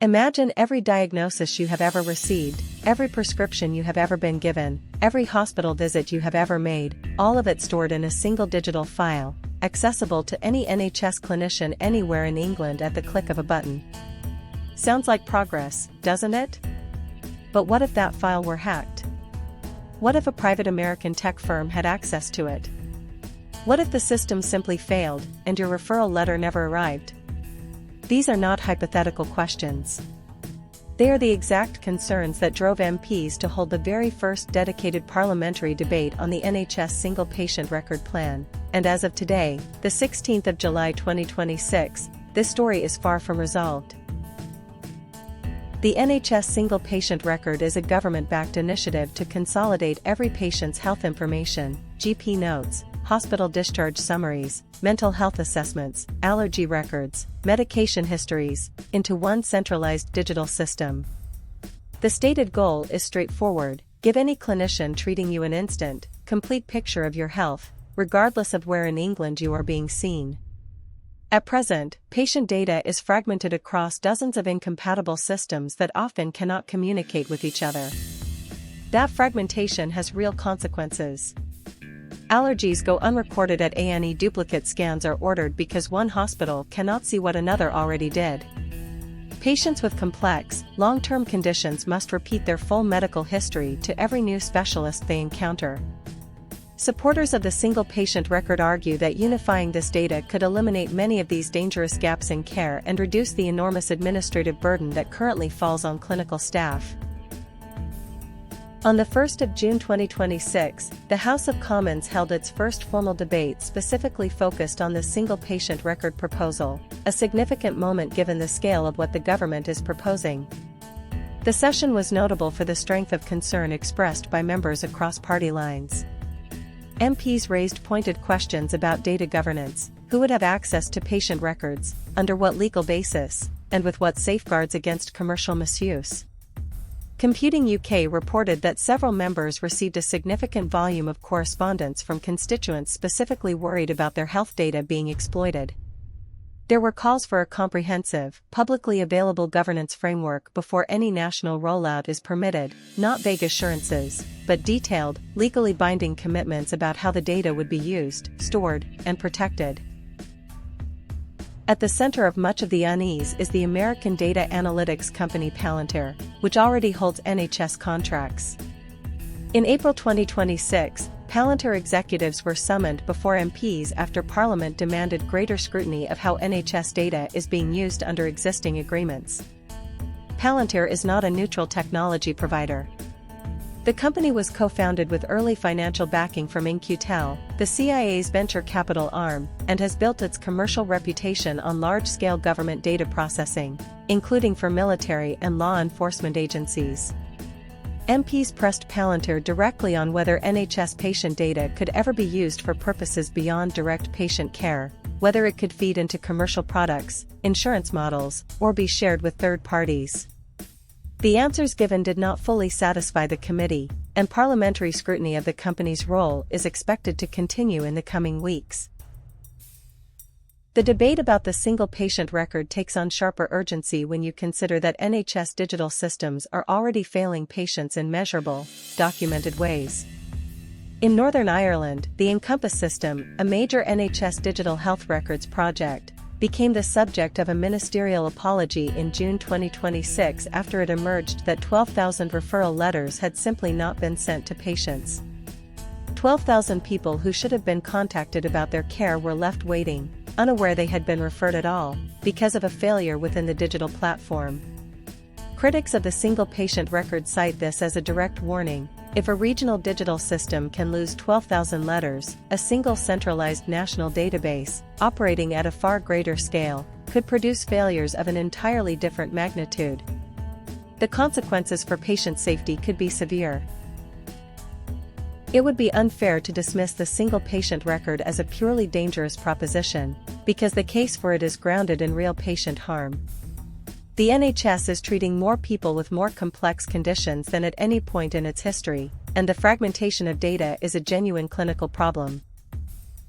Imagine every diagnosis you have ever received, every prescription you have ever been given, every hospital visit you have ever made, all of it stored in a single digital file, accessible to any NHS clinician anywhere in England at the click of a button. Sounds like progress, doesn't it? But what if that file were hacked? What if a private American tech firm had access to it? What if the system simply failed, and your referral letter never arrived? These are not hypothetical questions. They are the exact concerns that drove MPs to hold the very first dedicated parliamentary debate on the NHS single patient record plan, and as of today, the 16th of July 2026, this story is far from resolved. The NHS single patient record is a government-backed initiative to consolidate every patient's health information, GP notes, hospital discharge summaries, mental health assessments, allergy records, medication histories, into one centralized digital system. The stated goal is straightforward: give any clinician treating you an instant, complete picture of your health, regardless of where in England you are being seen. At present, patient data is fragmented across dozens of incompatible systems that often cannot communicate with each other. That fragmentation has real consequences. Allergies go unrecorded at A&E. Duplicate scans are ordered because one hospital cannot see what another already did. Patients with complex, long-term conditions must repeat their full medical history to every new specialist they encounter. Supporters of the single patient record argue that unifying this data could eliminate many of these dangerous gaps in care and reduce the enormous administrative burden that currently falls on clinical staff. On the 1st of June 2026, the House of Commons held its first formal debate specifically focused on the single patient record proposal, a significant moment given the scale of what the government is proposing. The session was notable for the strength of concern expressed by members across party lines. MPs raised pointed questions about data governance: who would have access to patient records, under what legal basis, and with what safeguards against commercial misuse. Computing UK reported that several members received a significant volume of correspondence from constituents specifically worried about their health data being exploited. There were calls for a comprehensive, publicly available governance framework before any national rollout is permitted, not vague assurances, but detailed, legally binding commitments about how the data would be used, stored, and protected. At the center of much of the unease is the American data analytics company Palantir, which already holds NHS contracts. In April 2026, Palantir executives were summoned before MPs after Parliament demanded greater scrutiny of how NHS data is being used under existing agreements. Palantir is not a neutral technology provider. The company was co-founded with early financial backing from In-Q-Tel, the CIA's venture capital arm, and has built its commercial reputation on large-scale government data processing, including for military and law enforcement agencies. MPs pressed Palantir directly on whether NHS patient data could ever be used for purposes beyond direct patient care, whether it could feed into commercial products, insurance models, or be shared with third parties. The answers given did not fully satisfy the committee, and parliamentary scrutiny of the company's role is expected to continue in the coming weeks. The debate about the single patient record takes on sharper urgency when you consider that NHS digital systems are already failing patients in measurable, documented ways. In Northern Ireland, the Encompass system, a major NHS digital health records project, became the subject of a ministerial apology in June 2026 after it emerged that 12,000 referral letters had simply not been sent to patients. 12,000 people who should have been contacted about their care were left waiting, unaware they had been referred at all, because of a failure within the digital platform. Critics of the single patient record cite this as a direct warning: if a regional digital system can lose 12,000 letters, a single centralized national database, operating at a far greater scale, could produce failures of an entirely different magnitude. The consequences for patient safety could be severe. It would be unfair to dismiss the single patient record as a purely dangerous proposition, because the case for it is grounded in real patient harm. The NHS is treating more people with more complex conditions than at any point in its history, and the fragmentation of data is a genuine clinical problem.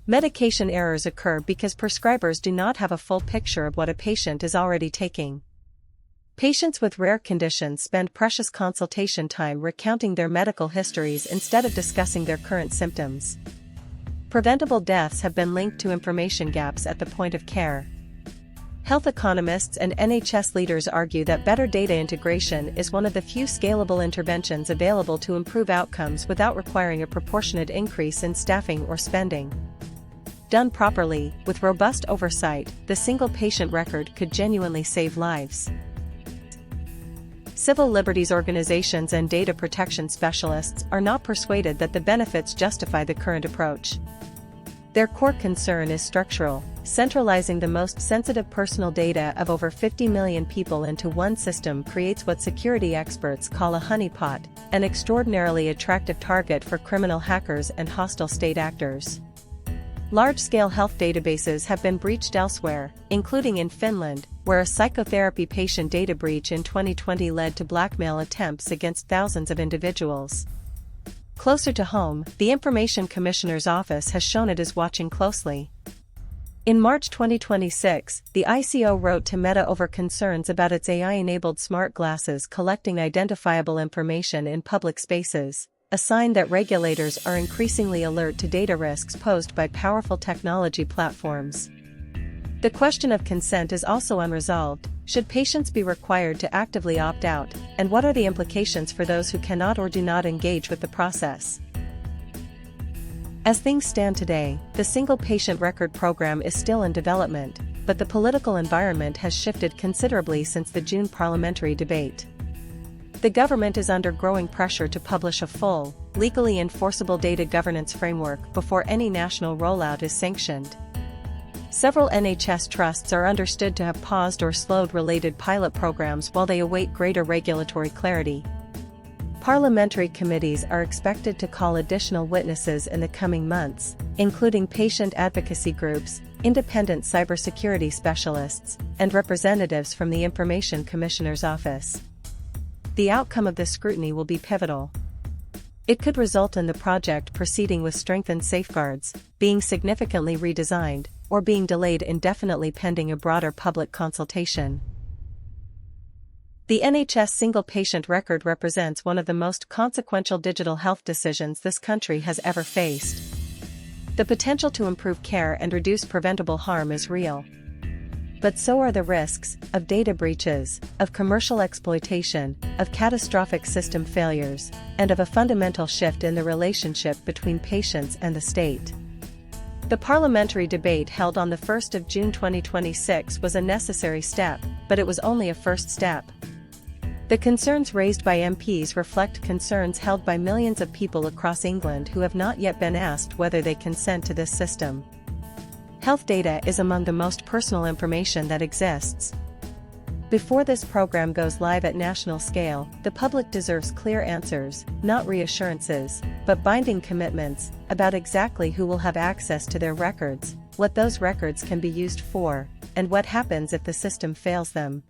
Medication errors occur because prescribers do not have a full picture of what a patient is already taking. Patients with rare conditions spend precious consultation time recounting their medical histories instead of discussing their current symptoms. Preventable deaths have been linked to information gaps at the point of care. Health economists and NHS leaders argue that better data integration is one of the few scalable interventions available to improve outcomes without requiring a proportionate increase in staffing or spending. Done properly, with robust oversight, the single patient record could genuinely save lives. Civil liberties organizations and data protection specialists are not persuaded that the benefits justify the current approach. Their core concern is structural. Centralizing the most sensitive personal data of over 50 million people into one system creates what security experts call a honeypot, an extraordinarily attractive target for criminal hackers and hostile state actors. Large-scale health databases have been breached elsewhere, including in Finland, where a psychotherapy patient data breach in 2020 led to blackmail attempts against thousands of individuals. Closer to home, the Information Commissioner's Office has shown it is watching closely. In March 2026, the ICO wrote to Meta over concerns about its AI-enabled smart glasses collecting identifiable information in public spaces, a sign that regulators are increasingly alert to data risks posed by powerful technology platforms. The question of consent is also unresolved. Should patients be required to actively opt out, and what are the implications for those who cannot or do not engage with the process? As things stand today, the Single Patient Record program is still in development, but the political environment has shifted considerably since the June parliamentary debate. The government is under growing pressure to publish a full, legally enforceable data governance framework before any national rollout is sanctioned. Several NHS trusts are understood to have paused or slowed related pilot programs while they await greater regulatory clarity. Parliamentary committees are expected to call additional witnesses in the coming months, including patient advocacy groups, independent cybersecurity specialists, and representatives from the Information Commissioner's Office. The outcome of this scrutiny will be pivotal. It could result in the project proceeding with strengthened safeguards, being significantly redesigned, or being delayed indefinitely pending a broader public consultation. The NHS single patient record represents one of the most consequential digital health decisions this country has ever faced. The potential to improve care and reduce preventable harm is real. But so are the risks of data breaches, of commercial exploitation, of catastrophic system failures, and of a fundamental shift in the relationship between patients and the state. The parliamentary debate held on the 1st of June 2026 was a necessary step, but it was only a first step. The concerns raised by MPs reflect concerns held by millions of people across England who have not yet been asked whether they consent to this system. Health data is among the most personal information that exists. Before this program goes live at national scale, the public deserves clear answers, not reassurances, but binding commitments, about exactly who will have access to their records, what those records can be used for, and what happens if the system fails them.